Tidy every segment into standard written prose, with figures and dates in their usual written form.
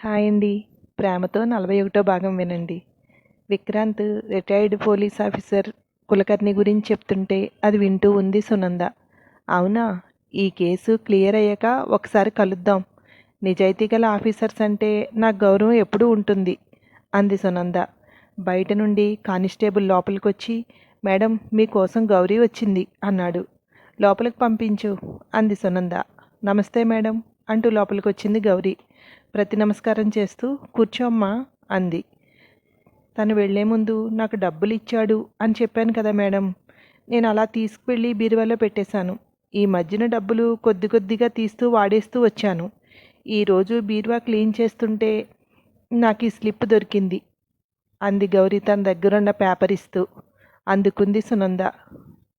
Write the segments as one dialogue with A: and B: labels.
A: Hi అండి. 'ప్రేమతో 41వ భాగం' వినండి. Vikrant retired police officer Kulkarni గురించి చెప్తుంటే అది వింటూ ఉంది సునంద. అవునా, ఈ కేసు క్లియర్ అయ్యాక ఒకసారి కలుద్దాం. నిజాయితీ గల ఆఫీసర్స్ అంటే నాకు గౌరవం ఎప్పుడూ ఉంటుంది అంది సునంద. బయట నుండి కానిస్టేబుల్ లోపలికొచ్చి, మేడం మీకోసం గౌరీ వచ్చింది అన్నాడు. లోపలికి పంపించు అంది సునంద. నమస్తే మేడం అంటూ లోపలికొచ్చింది గౌరీ. ప్రతి నమస్కారం చేస్తూ కూర్చోమ్మా అంది. తను వెళ్లే ముందు నాకు డబ్బులు ఇచ్చాడు అని చెప్పాను కదా మేడం, నేను అలా తీసుకువెళ్ళి బీరువాలో పెట్టేశాను. ఈ మధ్యన డబ్బులు కొద్ది కొద్దిగా తీస్తూ వాడేస్తూ వచ్చాను. ఈరోజు బీరువా క్లీన్ చేస్తుంటే నాకు ఈ స్లిప్ దొరికింది అంది గౌరీ తన దగ్గరున్న పేపర్ ఇస్తూ. అందుకుంది సునంద.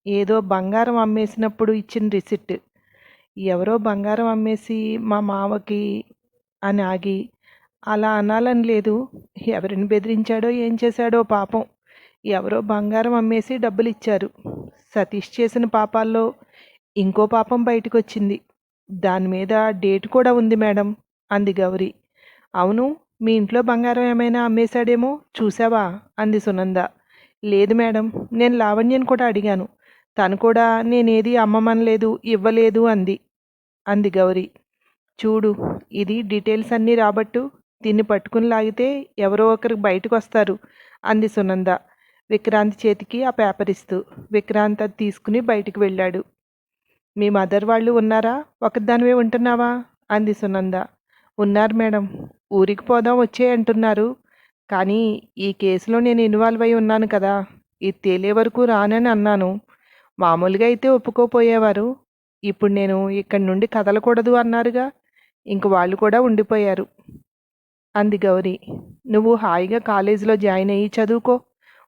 A: ఏదో బంగారం అమ్మేసినప్పుడు ఇచ్చిన రిసిట్. ఎవరో బంగారం అమ్మేసి మా మావకి అని ఆగి, అలా అనాలని లేదు, ఎవరిని బెదిరించాడో ఏం చేశాడో పాపం. ఎవరో బంగారం అమ్మేసి డబ్బులు ఇచ్చారు. సతీష్ చేసిన పాపాల్లో ఇంకో పాపం బయటకు వచ్చింది. దాని మీద డేట్ కూడా ఉంది మేడం అంది గౌరీ. అవును, మీ ఇంట్లో బంగారం ఏమైనా అమ్మేశాడేమో చూసావా అంది సునంద. లేదు మేడం, నేను లావణ్యను కూడా అడిగాను. తను కూడా నేనేది అమ్మమనలేదు, ఇవ్వలేదు అంది గౌరీ. చూడు, ఇది డీటెయిల్స్ అన్నీ రాబట్టు. దీన్ని పట్టుకుని లాగితే ఎవరో ఒకరు బయటకు వస్తారు అంది సునంద విక్రాంత్ చేతికి ఆ పేపర్ ఇస్తూ. విక్రాంత్ అది తీసుకుని బయటికి వెళ్ళాడు. మీ మదర్ వాళ్ళు ఉన్నారా, ఒకదానివే ఉంటున్నావా అంది సునంద. ఉన్నారు మేడం, ఊరికి పోదాం వచ్చే అంటున్నారు. కానీ ఈ కేసులో నేను ఇన్వాల్వ్ అయి ఉన్నాను కదా, ఇది తేలే వరకు రానని అన్నాను. మామూలుగా అయితే ఒప్పుకోపోయేవారు. ఇప్పుడు నేను ఇక్కడి నుండి కదలకూడదు అన్నారుగా, ఇంక వాళ్ళు కూడా ఉండిపోయారు అంది గౌరీ. నువ్వు హాయిగా కాలేజీలో జాయిన్ అయ్యి చదువుకో.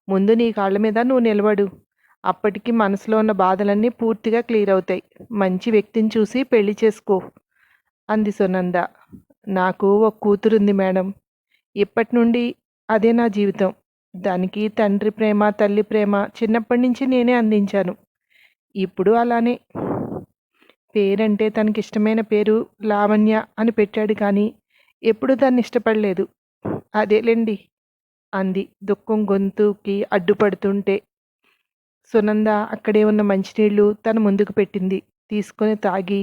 A: ముందు నీ కాళ్ళ మీద నువ్వు నిలబడు. అప్పటికి మనసులో ఉన్న బాధలన్నీ పూర్తిగా క్లియర్ అవుతాయి. మంచి వ్యక్తిని చూసి పెళ్లి చేసుకో అంది సునంద. నాకు ఒక కూతురుంది మేడం. ఇప్పటి నుండి అదే నా జీవితం. దానికి తండ్రి ప్రేమ, తల్లి ప్రేమ చిన్నప్పటి నుంచి నేనే అందించాను. ఇప్పుడు అలానే. పేరంటే తనకిష్టమైన పేరు లావణ్య అని పెట్టాడు, కానీ ఎప్పుడూ దాన్ని ఇష్టపడలేదు. అదేలేండి అంది దుఃఖం గొంతుకి అడ్డుపడుతుంటే. సునంద అక్కడే ఉన్న మంచినీళ్లు తన ముందుకు పెట్టింది. తీసుకొని తాగి,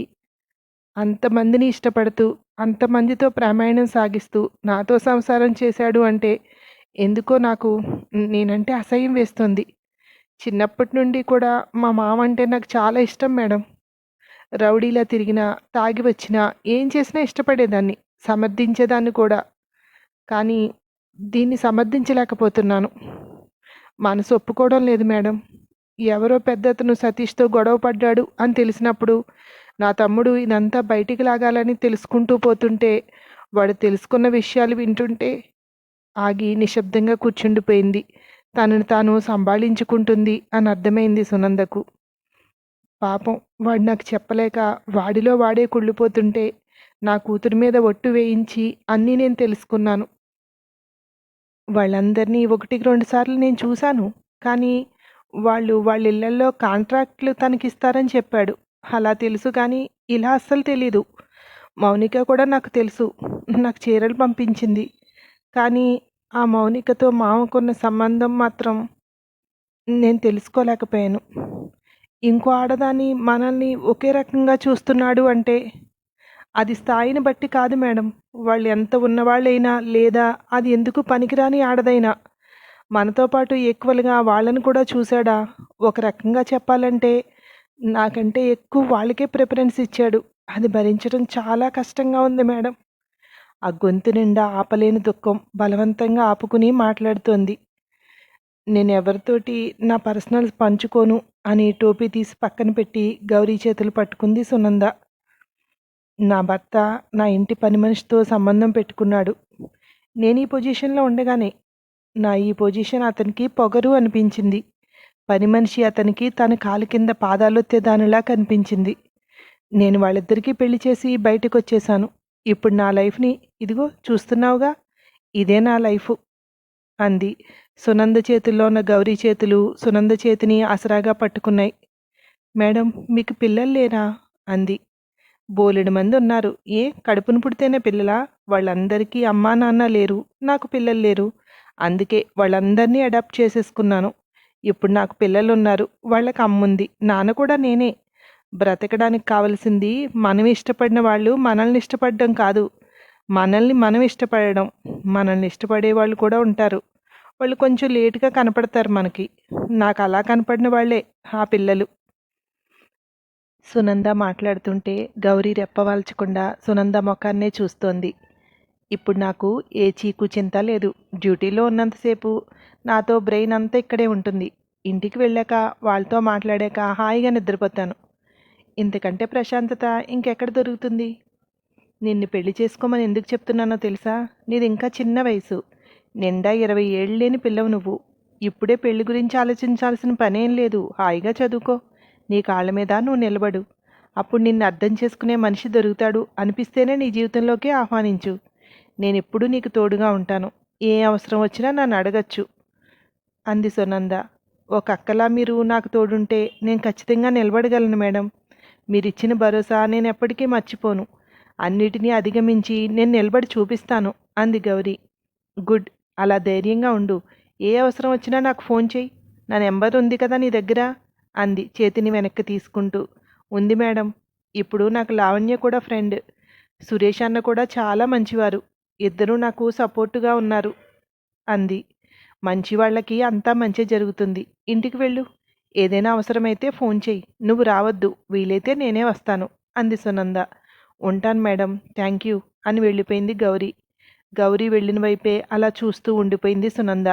A: అంతమందిని ఇష్టపడుతూ అంతమందితో ప్రయాణం సాగిస్తూ నాతో సంసారం చేశాడు అంటే ఎందుకో నాకు నేనంటే అసహ్యం వేస్తుంది. చిన్నప్పటి నుండి కూడా మా మామ అంటే నాకు చాలా ఇష్టం మేడం. రౌడీలా తిరిగినా, తాగి వచ్చినా, ఏం చేసినా ఇష్టపడేదాన్ని, సమర్థించేదాన్ని కూడా. కానీ దీన్ని సమర్థించలేకపోతున్నాను. మనసు ఒప్పుకోవడం లేదు మేడం. ఎవరో పెద్దతను సతీష్తో గొడవ పడ్డాడు అని తెలిసినప్పుడు నా తమ్ముడు ఇదంతా బయటికి లాగాలని తెలుసుకుంటూ పోతుంటే, వాడు తెలుసుకున్న విషయాలు వింటుంటే ఆగి నిశ్శబ్దంగా కూర్చుండిపోయింది. తనను తాను సంభాళించుకుంటుంది అని అర్థమైంది సునందకు. పాపం, వాడు నాకు చెప్పలేక వాడిలో వాడే కుళ్ళిపోతుంటే నా కూతురి మీద ఒట్టు వేయించి అన్నీ నేను తెలుసుకున్నాను. వాళ్ళందరినీ 1, 2 సార్లు నేను చూశాను. కానీ వాళ్ళ ఇళ్లల్లో కాంట్రాక్ట్లు తనకిస్తారని చెప్పాడు. అలా తెలుసు, కానీ ఇలా అస్సలు తెలీదు. మౌనిక కూడా నాకు తెలుసు. నాకు చీరలు పంపించింది. కానీ ఆ మౌనికతో మామకున్న సంబంధం మాత్రం నేను తెలుసుకోలేకపోయాను. ఇంకో ఆడదాన్ని మనల్ని ఒకే రకంగా చూస్తున్నాడు అంటే అది స్థాయిని బట్టి కాదు మేడం. వాళ్ళు ఎంత ఉన్నవాళ్ళైనా, లేదా అది ఎందుకు పనికిరాని ఆడదైనా, మనతో పాటు ఈక్వల్గా వాళ్ళని కూడా చూశాడా. ఒక రకంగా చెప్పాలంటే నాకంటే ఎక్కువ వాళ్ళకే ప్రిఫరెన్స్ ఇచ్చాడు. అది భరించడం చాలా కష్టంగా ఉంది మేడం. ఆ గొంతు నిండా ఆపలేని దుఃఖం బలవంతంగా ఆపుకుని మాట్లాడుతోంది. నేను ఎవరితోటి నా పర్సనల్స్ పంచుకోను అని టోపీ తీసి పక్కన పెట్టి గౌరీ చేతులు పట్టుకుంది సునంద. నా భర్త నా ఇంటి పని మనిషితో సంబంధం పెట్టుకున్నాడు. నేను ఈ పొజిషన్లో ఉండగానే నా ఈ పొజిషన్ అతనికి పొగరు అనిపించింది. పని మనిషి అతనికి తన కాలు కింద పాదాలొత్తేదానిలా కనిపించింది. నేను వాళ్ళిద్దరికీ పెళ్లి చేసి బయటకు వచ్చేశాను. ఇప్పుడు నా లైఫ్ని ఇదిగో చూస్తున్నావుగా, ఇదే నా లైఫు అంది. సునంద చేతుల్లో ఉన్న గౌరీ చేతులు సునంద చేతిని ఆసరాగా పట్టుకున్నాయి. మేడం, మీకు పిల్లలు లేరా అంది. బోలెడు మంది ఉన్నారు. కడుపును పుడితేనే పిల్లలా? వాళ్ళందరికీ అమ్మా నాన్న లేరు, నాకు పిల్లలు లేరు. అందుకే వాళ్ళందరినీ అడాప్ట్ చేసేసుకున్నాను. ఇప్పుడు నాకు పిల్లలున్నారు, వాళ్ళకి అమ్ముంది, నాన్న కూడా నేనే. బ్రతకడానికి కావలసింది మనం ఇష్టపడిన వాళ్ళు మనల్ని ఇష్టపడడం కాదు, మనల్ని మనం ఇష్టపడడం. మనల్ని ఇష్టపడే వాళ్ళు కూడా ఉంటారు. వాళ్ళు కొంచెం లేటుగా కనపడతారు మనకి. నాకు అలా కనపడిన వాళ్ళే ఆ పిల్లలు. సునంద మాట్లాడుతుంటే గౌరీ రెప్పవాల్చకుండా సునంద ముఖాన్నే చూస్తోంది. ఇప్పుడు నాకు ఏ చీకు చింత లేదు. డ్యూటీలో ఉన్నంతసేపు నాతో బ్రెయిన్ అంతా ఇక్కడే ఉంటుంది. ఇంటికి వెళ్ళాక వాళ్ళతో మాట్లాడాక హాయిగా నిద్రపోతాను. ఇంతకంటే ప్రశాంతత ఇంకెక్కడ దొరుకుతుంది? నిన్ను పెళ్లి చేసుకోమని ఎందుకు చెప్తున్నానో తెలుసా? నీది ఇంకా చిన్న వయసు. నిండా 20 ఏళ్ళు లేని పిల్లవు నువ్వు. ఇప్పుడే పెళ్లి గురించి ఆలోచించాల్సిన పనేం లేదు. హాయిగా చదువుకో. నీ కాళ్ళ మీద నువ్వు నిలబడు. అప్పుడు నిన్ను అర్థం చేసుకునే మనిషి దొరుకుతాడు అనిపిస్తేనే నీ జీవితంలోకి ఆహ్వానించు. నేనెప్పుడూ నీకు తోడుగా ఉంటాను. ఏ అవసరం వచ్చినా నన్ను అడగచ్చు అంది సునంద. ఒక అక్కలా మీరు నాకు తోడుంటే నేను ఖచ్చితంగా నిలబడగలను మేడం. మీరిచ్చిన భరోసా నేను ఎప్పటికీ మర్చిపోను. అన్నిటినీ అధిగమించి నేను నిలబడి చూపిస్తాను అంది గౌరీ. గుడ్, అలా ధైర్యంగా ఉండు. ఏ అవసరం వచ్చినా నాకు ఫోన్ చేయి. నా నెంబర్ ఉంది కదా నీ దగ్గర అంది చేతిని వెనక్కి తీసుకుంటూ. ఉంది మేడం. ఇప్పుడు నాకు లావణ్య కూడా ఫ్రెండ్. సురేష్ అన్న కూడా చాలా మంచివారు. ఇద్దరూ నాకు సపోర్టుగా ఉన్నారు అంది. మంచి వాళ్ళకి అంతా మంచి జరుగుతుంది. ఇంటికి వెళ్ళు. ఏదైనా అవసరమైతే ఫోన్ చెయ్యి. నువ్వు రావద్దు, వీలైతే నేనే వస్తాను అంది సునంద. ఉంటాను మేడం, థ్యాంక్ యూ అని వెళ్ళిపోయింది గౌరీ. గౌరీ వెళ్ళిన వైపే అలా చూస్తూ ఉండిపోయింది సునంద.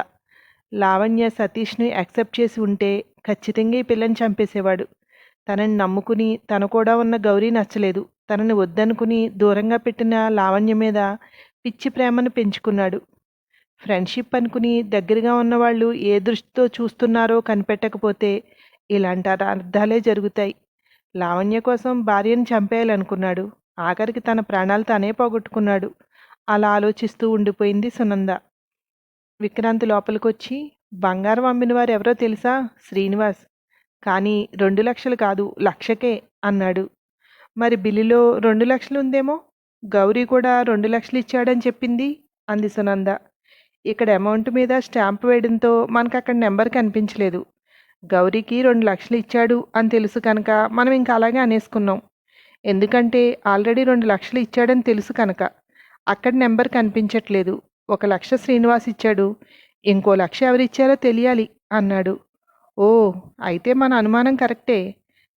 A: లావణ్య సతీష్ని యాక్సెప్ట్ చేసి ఉంటే ఖచ్చితంగా ఈ పిల్లని చంపేసేవాడు. తనని నమ్ముకుని తన కూడా ఉన్న గౌరీ నచ్చలేదు. తనని వద్దనుకుని దూరంగా పెట్టిన లావణ్య మీద పిచ్చి ప్రేమను పెంచుకున్నాడు. ఫ్రెండ్షిప్ అనుకుని దగ్గరగా ఉన్నవాళ్ళు ఏ దృష్టితో చూస్తున్నారో కనిపెట్టకపోతే ఇలాంటి అర్థాలే జరుగుతాయి. లావణ్య కోసం భార్యను చంపేయాలనుకున్నాడు. ఆఖరికి తన ప్రాణాలు తానే పోగొట్టుకున్నాడు. అలా ఆలోచిస్తూ ఉండిపోయింది సునంద. విక్రాంత్ లోపలికొచ్చి, బంగారం అమ్మిన వారు ఎవరో తెలుసా? శ్రీనివాస్. కానీ 2 లక్షలు కాదు, లక్షకే అన్నాడు. మరి బిల్లులో 2 లక్షలు ఉందేమో. గౌరీ కూడా 2 లక్షలు ఇచ్చాడని చెప్పింది అంది సునంద. ఇక్కడ అమౌంట్ మీద స్టాంప్ వేయడంతో మనకు అక్కడ నెంబర్ కనిపించలేదు. గౌరీకి 2 లక్షలు ఇచ్చాడు అని తెలుసు కనుక మనం ఇంకా అలాగే అనేసుకున్నాం. ఎందుకంటే ఆల్రెడీ 2 లక్షలు ఇచ్చాడని తెలుసు కనుక. అక్కడ నెంబర్ కనిపించట్లేదు. 1 లక్ష శ్రీనివాస్ ఇచ్చాడు, ఇంకో 1 లక్ష ఎవరిచ్చారో తెలియాలి అన్నాడు. ఓ, అయితే మన అనుమానం కరెక్టే.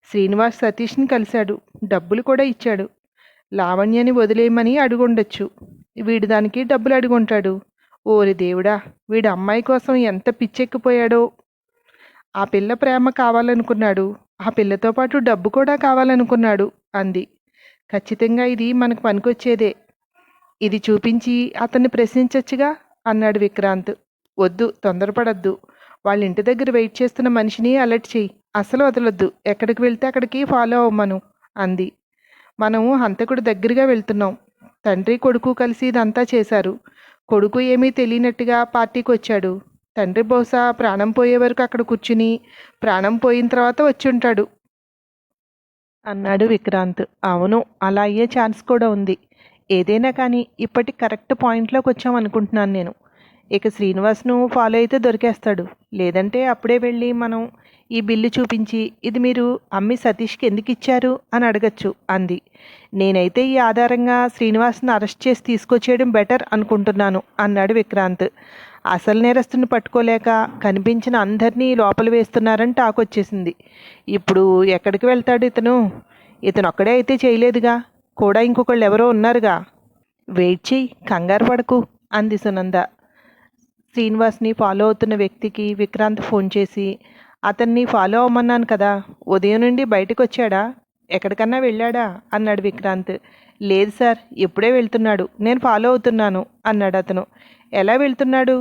A: శ్రీనివాస్ సతీష్ని కలిశాడు, డబ్బులు కూడా ఇచ్చాడు. లావణ్యని వదిలేయమని అడుగుండొచ్చు. వీడు దానికి డబ్బులు అడుగుంటాడు. ఓరి దేవుడా, వీడు అమ్మాయి కోసం ఎంత పిచ్చెక్కిపోయాడో. ఆ పిల్ల ప్రేమ కావాలనుకున్నాడు, ఆ పిల్లతో పాటు డబ్బు కూడా కావాలనుకున్నాడు అంది. ఖచ్చితంగా ఇది మనకు పనికొచ్చేదే. ఇది చూపించి అతన్ని ప్రశ్నించచ్చుగా అన్నాడు విక్రాంత్. వద్దు, తొందరపడద్దు. వాళ్ళ ఇంటి దగ్గర వెయిట్ చేస్తున్న మనిషిని అలర్ట్ చెయ్యి. అసలు వదలొద్దు. ఎక్కడికి వెళ్తే అక్కడికి ఫాలో అవ్వమను అంది. మనము హంతకుడు దగ్గరగా వెళ్తున్నాం. తండ్రి కొడుకు కలిసి ఇదంతా చేశారు. కొడుకు ఏమీ తెలియనట్టుగా పార్టీకి వచ్చాడు. తండ్రి బహుశా ప్రాణం పోయే వరకు అక్కడ కూర్చుని ప్రాణం పోయిన తర్వాత వచ్చి ఉంటాడు అన్నాడు విక్రాంత్. అవును, అలా అయ్యే ఛాన్స్ కూడా ఉంది. ఏదైనా కానీ ఇప్పటి కరెక్ట్ పాయింట్లోకి వచ్చామనుకుంటున్నాను నేను. ఇక శ్రీనివాస్ను ఫాలో అయితే దొరికేస్తాడు. లేదంటే అప్పుడే వెళ్ళి మనం ఈ బిల్లు చూపించి ఇది మీరు అమ్మి సతీష్కి ఎందుకు ఇచ్చారు అని అడగచ్చు అంది. నేనైతే ఈ ఆధారంగా శ్రీనివాస్ను అరెస్ట్ చేసి తీసుకొచ్చేయడం బెటర్ అనుకుంటున్నాను అన్నాడు విక్రాంత్. అసలు నేరస్తుని పట్టుకోలేక కనిపించిన అందరినీ లోపల వేస్తున్నారని టాక్ వచ్చేసింది. ఇప్పుడు ఎక్కడికి వెళ్తాడు ఇతను? ఇతను ఒక్కడే అయితే చేయలేదుగా, కూడా ఇంకొకళ్ళు ఎవరో ఉన్నారుగా. వెయిట్ చెయ్యి, కంగారు పడకు అంది సునంద. శ్రీనివాస్ని ఫాలో అవుతున్న వ్యక్తికి విక్రాంత్ ఫోన్ చేసి, అతన్ని ఫాలో అవ్వమన్నాను కదా, ఉదయం నుండి బయటకు వచ్చాడా, ఎక్కడికన్నా వెళ్ళాడా అన్నాడు విక్రాంత్. లేదు సార్, ఇప్పుడే వెళ్తున్నాడు, నేను ఫాలో అవుతున్నాను అన్నాడు అతను. ఎలా వెళ్తున్నాడు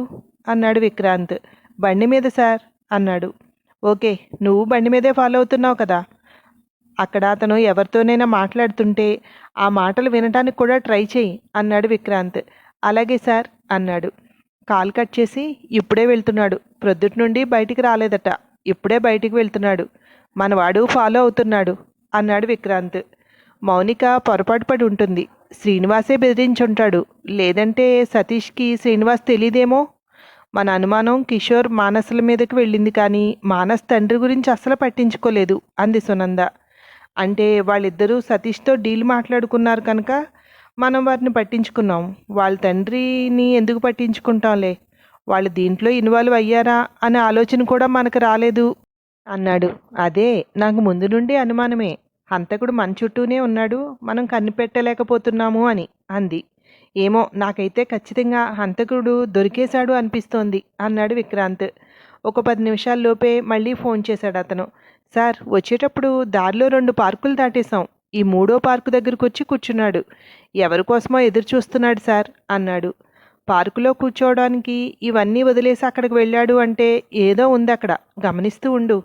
A: అన్నాడు విక్రాంత్. బండి మీద సార్ అన్నాడు. ఓకే, నువ్వు బండి మీదే ఫాలో అవుతున్నావు కదా. అక్కడ అతను ఎవరితోనైనా మాట్లాడుతుంటే ఆ మాటలు వినటానికి కూడా ట్రై చేయి అన్నాడు విక్రాంత్. అలాగే సార్ అన్నాడు. కాల్ కట్ చేసి, ఇప్పుడే వెళ్తున్నాడు, ప్రొద్దుటి నుండి బయటికి రాలేదట, ఇప్పుడే బయటికి వెళ్తున్నాడు, మనవాడు ఫాలో అవుతున్నాడు అన్నాడు విక్రాంత్. మౌనిక పొరపాటు పడి ఉంటుంది. శ్రీనివాసే బెదిరించుంటాడు. లేదంటే సతీష్కి శ్రీనివాస్ తెలీదేమో. మన అనుమానం కిషోర్ మానసుల మీదకి వెళ్ళింది, కానీ మానస్ తండ్రి గురించి అస్సలు పట్టించుకోలేదు అంది సునంద. అంటే వాళ్ళిద్దరూ సతీష్తో డీల్ మాట్లాడుకున్నారు కనుక మనం వారిని పట్టించుకున్నాం. వాళ్ళ తండ్రిని ఎందుకు పట్టించుకుంటాంలే. వాళ్ళు దీంట్లో ఇన్వాల్వ్ అయ్యారా అనే ఆలోచన కూడా మనకు రాలేదు అన్నాడు. అదే నాకు ముందు నుండి అనుమానమే. హంతకుడు మన చుట్టూనే ఉన్నాడు, మనం కనిపెట్టలేకపోతున్నాము అని అంది. ఏమో, నాకైతే ఖచ్చితంగా హంతకుడు దొరికేశాడు అనిపిస్తోంది అన్నాడు విక్రాంత్. ఒక 10 నిమిషాల్లోపే మళ్ళీ ఫోన్ చేశాడు అతను. సార్, వచ్చేటప్పుడు దారిలో 2 పార్కులు దాటేశాం. ఈ 3వ పార్కు దగ్గరకు వచ్చి కూర్చున్నాడు. ఎవరి కోసమో ఎదురు చూస్తున్నాడు సార్ అన్నాడు. పార్కులో కూర్చోవడానికి ఇవన్నీ వదిలేసి అక్కడికి వెళ్ళాడు అంటే ఏదో ఉంది అక్కడ. గమనిస్తూ ఉండు.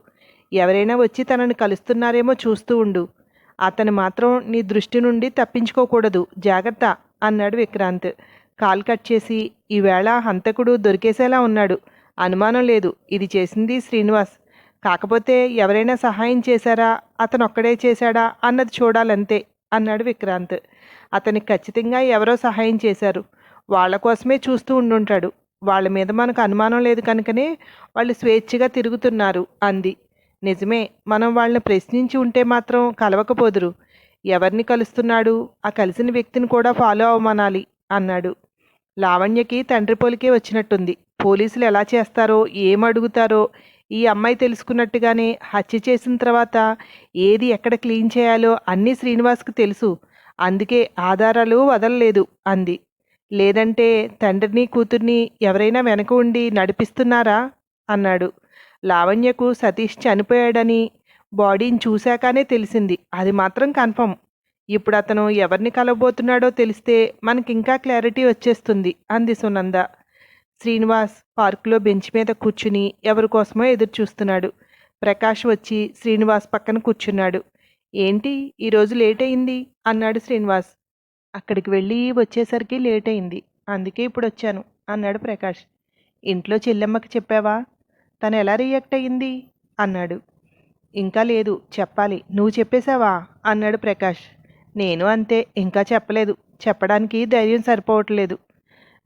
A: ఎవరైనా వచ్చి తనని కలుస్తున్నారేమో చూస్తూ ఉండు. అతను మాత్రం నీ దృష్టి నుండి తప్పించుకోకూడదు. జాగ్రత్త అన్నాడు విక్రాంత్. కాల్ కట్ చేసి, ఈవేళ హంతకుడు దొరికేసేలా ఉన్నాడు. అనుమానం లేదు, ఇది చేసింది శ్రీనివాస్. కాకపోతే ఎవరైనా సహాయం చేశారా, అతను ఒక్కడే చేశాడా అన్నది చూడాలంతే అన్నాడు విక్రాంత్. అతనికి ఖచ్చితంగా ఎవరో సహాయం చేశారు. వాళ్ళ కోసమే చూస్తూ ఉండుంటాడు. వాళ్ళ మీద మనకు అనుమానం లేదు కనుకనే వాళ్ళు స్వేచ్ఛగా తిరుగుతున్నారు అంది. నిజమే, మనం వాళ్ళని ప్రశ్నించి ఉంటే మాత్రం కలవకపోదురు. ఎవరిని కలుస్తున్నాడు, ఆ కలిసిన వ్యక్తిని కూడా ఫాలో అవ్వమనాలి అన్నాడు. లావణ్యకి తండ్రి పోలికే వచ్చినట్టుంది. పోలీసులు ఎలా చేస్తారో, ఏమడుగుతారో ఈ అమ్మాయి తెలుసుకున్నట్టుగానే హత్య చేసిన తర్వాత ఏది ఎక్కడ క్లీన్ చేయాలో అన్నీ శ్రీనివాస్కి తెలుసు. అందుకే ఆధారాలు వదలలేదు అంది. లేదంటే తండ్రిని కూతుర్ని ఎవరైనా వెనక ఉండి నడిపిస్తున్నారా అన్నాడు. లావణ్యకు సతీష్ చనిపోయాడని బాడీని చూశాకనే తెలిసింది. అది మాత్రం కన్ఫర్మ్. ఇప్పుడు అతను ఎవరిని కలవబోతున్నాడో తెలిస్తే మనకింకా క్లారిటీ వచ్చేస్తుంది అంది సునంద. శ్రీనివాస్ పార్కులో బెంచ్ మీద కూర్చుని ఎవరి కోసమో ఎదురు చూస్తున్నాడు. ప్రకాష్ వచ్చి శ్రీనివాస్ పక్కన కూర్చున్నాడు. ఏంటి ఈరోజు లేట్ అయింది అన్నాడు శ్రీనివాస్. అక్కడికి వెళ్ళి వచ్చేసరికి లేట్ అయింది, అందుకే ఇప్పుడు వచ్చాను అన్నాడు ప్రకాష్. ఇంట్లో చెల్లెమ్మకి చెప్పావా? తను ఎలా రియాక్ట్ అయ్యింది అన్నాడు. ఇంకా లేదు, చెప్పాలి. నువ్వు చెప్పేశావా అన్నాడు ప్రకాష్. నేను అంతే, ఇంకా చెప్పలేదు. చెప్పడానికి ధైర్యం సరిపోవట్లేదు.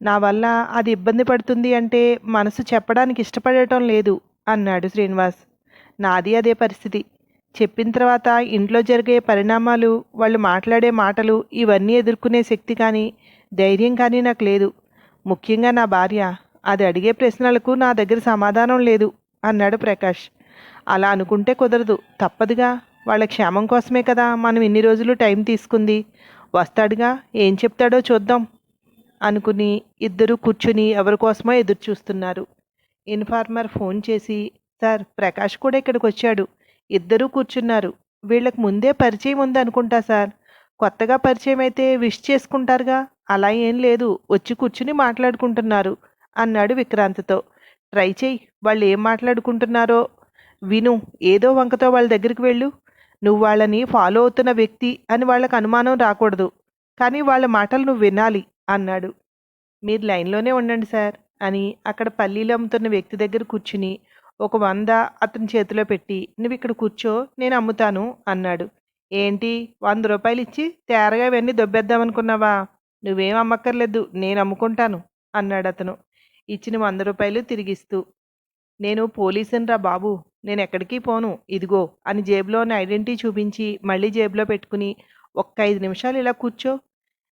A: నా వల్ల అది ఇబ్బంది పడుతుంది అంటే మనసు చెప్పడానికి ఇష్టపడటం లేదు అన్నాడు శ్రీనివాస్. నాది అదే పరిస్థితి. చెప్పిన తర్వాత ఇంట్లో జరిగే పరిణామాలు, వాళ్ళు మాట్లాడే మాటలు ఇవన్నీ ఎదుర్కొనే శక్తి కానీ ధైర్యం కానీ నాకు లేదు. ముఖ్యంగా నా భార్య, అది అడిగే ప్రశ్నలకు నా దగ్గర సమాధానం లేదు అన్నాడు ప్రకాష్. అలా అనుకుంటే కుదరదు, తప్పదుగా. వాళ్ళ క్షేమం కోసమే కదా మనం ఇన్ని రోజులు టైం తీసుకుంది. వస్తాడుగా, ఏం చెప్తాడో చూద్దాం అనుకుని ఇద్దరు కూర్చుని ఎవరి కోసమో ఎదురు చూస్తున్నారు. ఇన్ఫార్మర్ ఫోన్ చేసి, సార్, ప్రకాష్ కూడా ఇక్కడికి వచ్చాడు. ఇద్దరూ కూర్చున్నారు. వీళ్ళకి ముందే పరిచయం ఉంది అనుకుంటా సార్. కొత్తగా పరిచయం అయితే విష్ చేసుకుంటారుగా, అలా ఏం లేదు, వచ్చి కూర్చుని మాట్లాడుకుంటున్నారు అన్నాడు విక్రాంత్తో. ట్రై చేయి, వాళ్ళు ఏం మాట్లాడుకుంటున్నారో విను. ఏదో వంకతో వాళ్ళ దగ్గరికి వెళ్ళు. నువ్వు వాళ్ళని ఫాలో అవుతున్న వ్యక్తి అని వాళ్ళకు అనుమానం రాకూడదు, కానీ వాళ్ళ మాటలు నువ్వు వినాలి అన్నాడు. మీరు లైన్లోనే ఉండండి సార్ అని అక్కడ పల్లీలు అమ్ముతున్న వ్యక్తి దగ్గర కూర్చుని ఒక 100 అతని చేతిలో పెట్టి, నువ్వు ఇక్కడ కూర్చో, నేను అమ్ముతాను అన్నాడు. ఏంటి, 100 రూపాయలు ఇచ్చి తేరగా ఇవన్నీ దొబ్బేద్దామనుకున్నావా? నువ్వేం అమ్మక్కర్లేదు, నేను అమ్ముకుంటాను అన్నాడు అతను ఇచ్చిన 100 రూపాయలు తిరిగిస్తూ. నేను పోలీసునిరా బాబు, నేను ఎక్కడికి పోను, ఇదిగో అని జేబులోని ఐడెంటిటీ చూపించి మళ్ళీ జేబులో పెట్టుకుని, ఒక్క 5 నిమిషాలు ఇలా కూర్చో,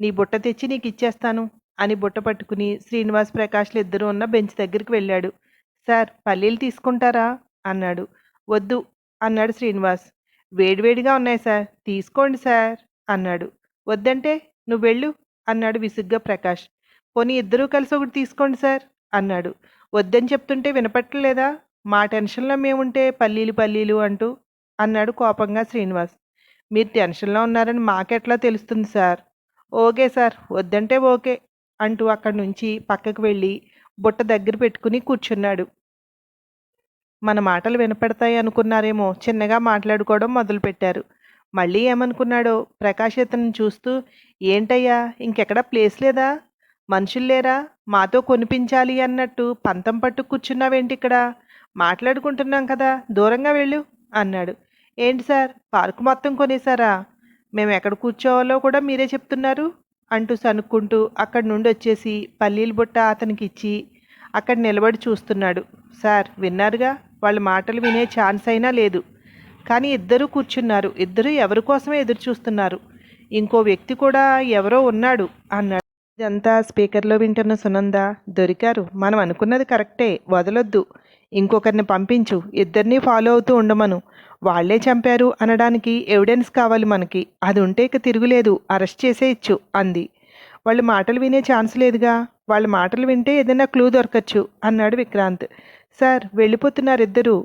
A: నీ బుట్ట తెచ్చి నీకు ఇచ్చేస్తాను అని బుట్ట పట్టుకుని శ్రీనివాస్ ప్రకాష్లు ఇద్దరు ఉన్న బెంచ్ దగ్గరికి వెళ్ళాడు. సార్, పల్లీలు తీసుకుంటారా అన్నాడు. వద్దు అన్నాడు శ్రీనివాస్. వేడివేడిగా ఉన్నాయి సార్, తీసుకోండి సార్ అన్నాడు. వద్దంటే నువ్వు వెళ్ళు అన్నాడు విసుగ్గా ప్రకాష్. పోనీ ఇద్దరూ కలిసి ఒకటి తీసుకోండి సార్ అన్నాడు. వద్దని చెప్తుంటే వినపట్టలేదా? మా టెన్షన్లో మేముంటే పల్లీలు పల్లీలు అంటూ అన్నాడు కోపంగా శ్రీనివాస్. మీరు టెన్షన్లో ఉన్నారని మాకెట్లా తెలుస్తుంది సార్? ఓకే సార్, వద్దంటే ఓకే అంటూ అక్కడి నుంచి పక్కకు వెళ్ళి బుట్ట దగ్గర పెట్టుకుని కూర్చున్నాడు. మన మాటలు వినపడతాయి అనుకున్నారేమో చిన్నగా మాట్లాడుకోవడం మొదలుపెట్టారు. మళ్ళీ ఏమనుకున్నాడో ప్రకాష్ ఇతన్ని చూస్తూ, ఏంటయ్యా, ఇంకెక్కడా ప్లేస్ లేదా? మనుషులు లేరా? మాతో కొనిపించాలి అన్నట్టు పంతం పట్టు కూర్చున్నావేంటి ఇక్కడ? మాట్లాడుకుంటున్నాం కదా, దూరంగా వెళ్ళు అన్నాడు. ఏంటి సార్, పార్కు మొత్తం కొనేశారా? మేము ఎక్కడ కూర్చోవాలో కూడా మీరే చెప్తున్నారు అంటూ సనుక్కుంటూ అక్కడి నుండి వచ్చేసి పల్లీల బుట్ట అతనికి ఇచ్చి అక్కడ నిలబడి చూస్తున్నాడు. సార్ విన్నారుగా, వాళ్ళ మాటలు వినే ఛాన్స్ అయినా లేదు. కానీ ఇద్దరూ కూర్చున్నారు, ఇద్దరూ ఎవరి కోసమే ఎదురు చూస్తున్నారు. ఇంకో వ్యక్తి కూడా ఎవరో ఉన్నాడు అన్నాడు. ఇదంతా స్పీకర్లో వింటున్న సునంద, దొరికారు, మనం అనుకున్నది కరెక్టే, వదలొద్దు, ఇంకొకరిని పంపించు, ఇద్దరినీ ఫాలో అవుతూ ఉండమను, వాళ్లే చంపారు అనడానికి ఎవిడెన్స్ కావాలి మనకి, అది ఉంటే ఇక తిరుగులేదు, అరెస్ట్ చేసేయచ్చు అంది. వాళ్ళు మాటలు వినే ఛాన్స్ లేదుగా, వాళ్ళ మాటలు వింటే ఏదైనా క్లూ దొరకచ్చు అన్నాడు విక్రాంత్. సార్ వెళ్ళిపోతున్నారు ఇద్దరు,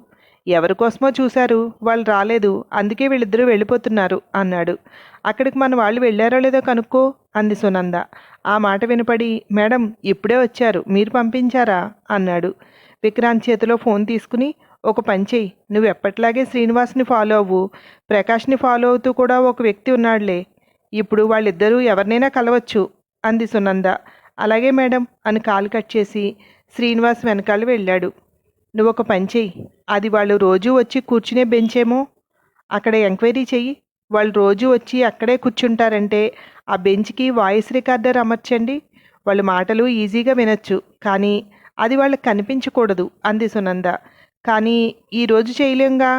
A: ఎవరి కోసమో చూశారు, వాళ్ళు రాలేదు, అందుకే వీళ్ళిద్దరూ వెళ్ళిపోతున్నారు అన్నాడు. అక్కడికి మన వాళ్ళు వెళ్ళారో లేదో కనుక్కో అంది సునంద. ఆ మాట వినపడి, మేడం ఇప్పుడే వచ్చారు, మీరు పంపించారా అన్నాడు. విక్రాంత్ చేతిలో ఫోన్ తీసుకుని, ఒక పని చెయ్యి, నువ్వు ఎప్పట్లాగే శ్రీనివాస్ని ఫాలో అవ్వు, ప్రకాష్ని ఫాలో అవుతూ కూడా ఒక వ్యక్తి ఉన్నాడులే, ఇప్పుడు వాళ్ళిద్దరూ ఎవరినైనా కలవచ్చు అంది సునంద. అలాగే మేడం అని కాలు కట్ చేసి శ్రీనివాస్ వెనకాల వెళ్ళాడు. నువ్వు ఒక పని చెయ్యి, అది వాళ్ళు రోజూ వచ్చి కూర్చునే బెంచేమో, అక్కడ ఎంక్వైరీ చెయ్యి, వాళ్ళు రోజు వచ్చి అక్కడే కూర్చుంటారంటే ఆ బెంచ్కి వాయిస్ రికార్డర్ అమర్చండి, వాళ్ళ మాటలు ఈజీగా వినొచ్చు, కానీ అది వాళ్ళకి కనిపించకూడదు అంది సునంద. కానీ ఈరోజు చేయలేంగా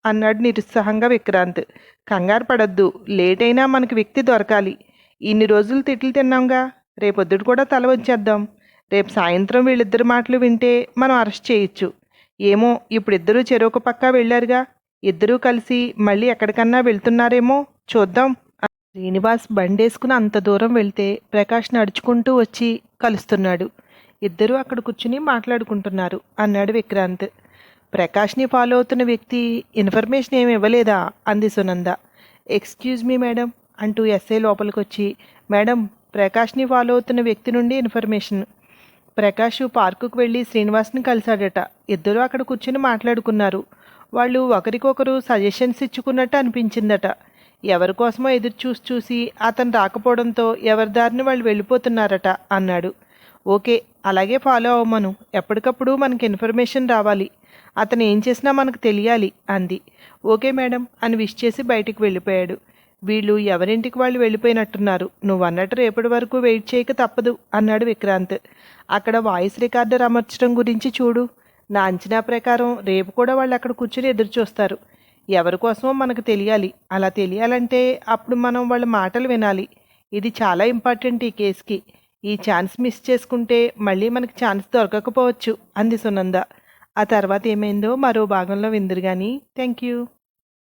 A: అన్నాడు నిరుత్సాహంగా విక్రాంత్. కంగారు పడద్దు, లేట్ అయినా మనకి వ్యక్తి దొరకాలి, ఇన్ని రోజులు తిట్లు తిన్నాంగా, రేపొద్దుడు కూడా తల వచ్చేద్దాం, రేపు సాయంత్రం వీళ్ళిద్దరి మాటలు వింటే మనం అరెస్ట్ చేయొచ్చు. ఏమో ఇప్పుడిద్దరూ చెరొక పక్క వెళ్ళారుగా, ఇద్దరూ కలిసి మళ్ళీ ఎక్కడికన్నా వెళ్తున్నారేమో చూద్దాం. శ్రీనివాస్ బండేసుకుని అంత దూరం వెళ్తే ప్రకాష్ నడుచుకుంటూ వచ్చి కలుస్తున్నాడు. ఇద్దరూ అక్కడ కూర్చుని మాట్లాడుకుంటున్నారు అన్నాడు విక్రాంత్. ప్రకాష్ని ఫాలో అవుతున్న వ్యక్తి ఇన్ఫర్మేషన్ ఏమి ఇవ్వలేదా అంది సునంద. ఎక్స్క్యూజ్ మీ మేడం అంటూ ఎస్ఐ లోపలికి వచ్చి, మేడం ప్రకాష్ని ఫాలో అవుతున్న వ్యక్తి నుండి ఇన్ఫర్మేషన్, ప్రకాష్ పార్కుకు వెళ్ళి శ్రీనివాస్ని కలిశాడట, ఇద్దరూ అక్కడ కూర్చుని మాట్లాడుకున్నారు, వాళ్ళు ఒకరికొకరు సజెషన్స్ ఇచ్చుకున్నట్టు అనిపించిందట, ఎవరి కోసమో ఎదురు చూసి అతను రాకపోవడంతో ఎవరి దారిని వాళ్ళు వెళ్ళిపోతున్నారట అన్నాడు. ఓకే, అలాగే ఫాలో అవ్వమను, ఎప్పటికప్పుడు మనకి ఇన్ఫర్మేషన్ రావాలి, అతను ఏం చేసినా మనకు తెలియాలి అంది. ఓకే మేడం అని విష్ చేసి బయటికి వెళ్ళిపోయాడు. వీళ్ళు ఎవరింటికి వాళ్ళు వెళ్ళిపోయినట్టున్నారు, నువ్వు అన్నట్టు రేపటి వరకు వెయిట్ చేయక తప్పదు అన్నాడు విక్రాంత్. అక్కడ వాయిస్ రికార్డర్ అమర్చడం గురించి చూడు, నా అంచనా ప్రకారం రేపు కూడా వాళ్ళు అక్కడ కూర్చుని ఎదురు చూస్తారు, ఎవరి కోసమో మనకు తెలియాలి, అలా తెలియాలంటే అప్పుడు మనం వాళ్ళ మాటలు వినాలి, ఇది చాలా ఇంపార్టెంట్ ఈ కేసుకి, ఈ ఛాన్స్ మిస్ చేసుకుంటే మళ్ళీ మనకి ఛాన్స్ దొరకకపోవచ్చు అంది సునంద. ఆ తర్వాత ఏమైందో మరో భాగంలో విందురు కానీ. Thank you.